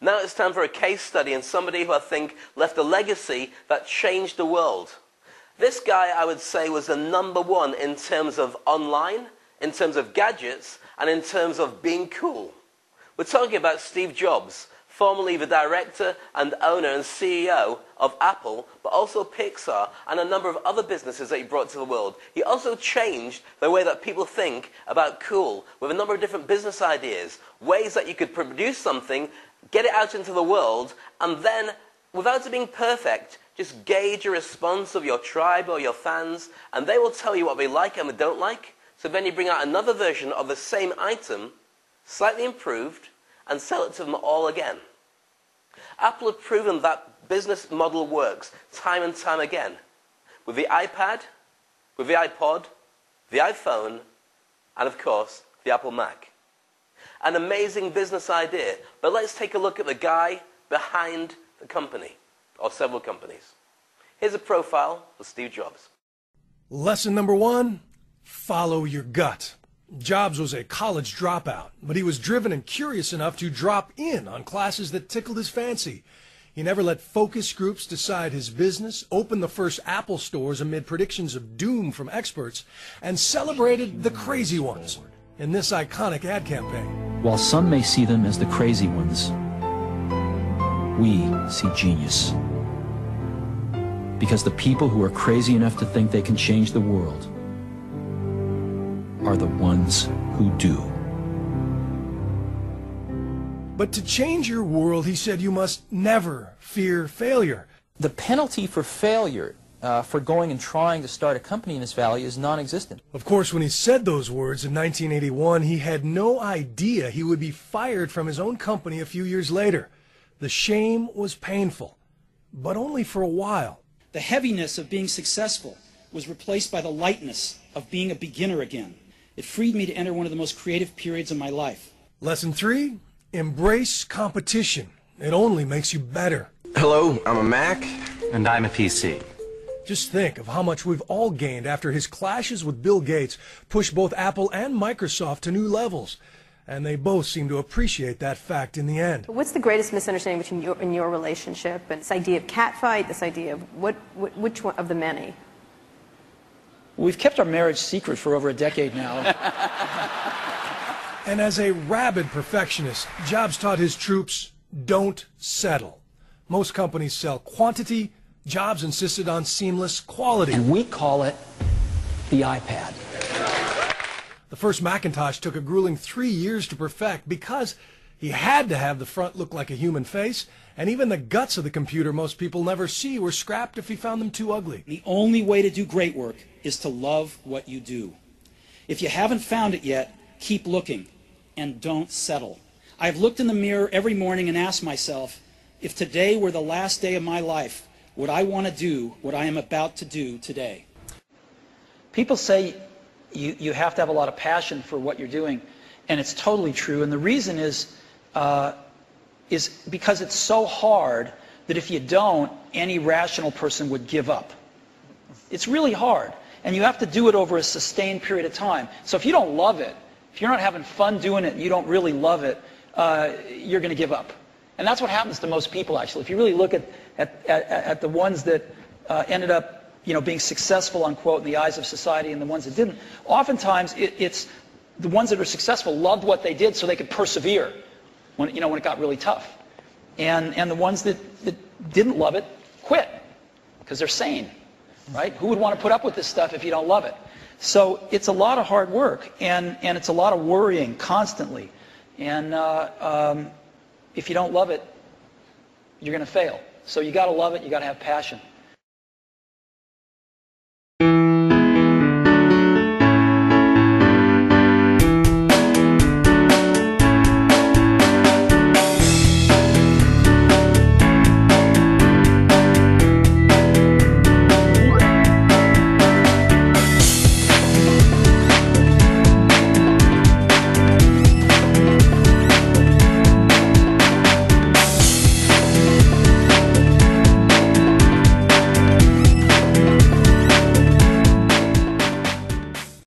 Now it's time for a case study and somebody who I think left a legacy that changed the world. This guy, I would say, was the #1 in terms of online, in terms of gadgets, and in terms of being cool. We're talking about Steve Jobs, formerly the director and owner and CEO of Apple, but also Pixar and a number of other businesses that he brought to the world. He also changed the way that people think about cool with a number of different business ideas, ways that you could produce something, get it out into the world, and then, without it being perfect, just gauge a response of your tribe or your fans, and they will tell you what they like and they don't like. So then you bring out another version of the same item, slightly improved, and sell it to them all again. Apple have proven that business model works time and time again. With the iPad, with the iPod, the iPhone, and of course, the Apple Mac. An amazing business idea, but let's take a look at the guy behind the company, or several companies. Here's a profile of Steve Jobs. Lesson number 1, follow your gut. Jobs was a college dropout, but he was driven and curious enough to drop in on classes that tickled his fancy. He never let focus groups decide his business, opened the first Apple stores amid predictions of doom from experts, and celebrated the crazy ones in this iconic ad campaign. While some may see them as the crazy ones, we see genius. Because the people who are crazy enough to think they can change the world are the ones who do. But to change your world, he said, you must never fear failure. The penalty for failure, for going and trying to start a company in this valley, is non-existent. Of course, when he said those words in 1981, he had no idea he would be fired from his own company a few years later. The shame was painful, but only for a while. The heaviness of being successful was replaced by the lightness of being a beginner again. It freed me to enter one of the most creative periods of my life. Lesson 3, embrace competition. It only makes you better. Hello, I'm a Mac. And I'm a PC. Just think of how much we've all gained after his clashes with Bill Gates pushed both Apple and Microsoft to new levels. And they both seem to appreciate that fact in the end. What's the greatest misunderstanding between in your relationship and this idea of catfight, this idea of which one of the many? We've kept our marriage secret for over a decade now. And as a rabid perfectionist, Jobs taught his troops, don't settle. Most companies sell quantity. Jobs insisted on seamless quality. And we call it the iPad. The first Macintosh took a grueling 3 years to perfect because he had to have the front look like a human face, and even the guts of the computer most people never see were scrapped if he found them too ugly. The only way to do great work is to love what you do. If you haven't found it yet, keep looking and don't settle. I've looked in the mirror every morning and asked myself, if today were the last day of my life, would I want to do what I am about to do today? People say you have to have a lot of passion for what you're doing, and it's totally true. And the reason is because it's so hard that if you don't, any rational person would give up. It's really hard, and you have to do it over a sustained period of time. So if you don't love it, if you're not having fun doing it and you don't really love it, you're going to give up. And that's what happens to most people, actually. If you really look at the ones that ended up being successful, unquote, in the eyes of society and the ones that didn't, oftentimes it's the ones that are successful loved what they did so they could persevere when it got really tough. And the ones that didn't love it quit because they're sane, right? Who would want to put up with this stuff if you don't love it? So it's a lot of hard work, and it's a lot of worrying constantly. And if you don't love it, you're going to fail. So you got to love it, you got to have passion.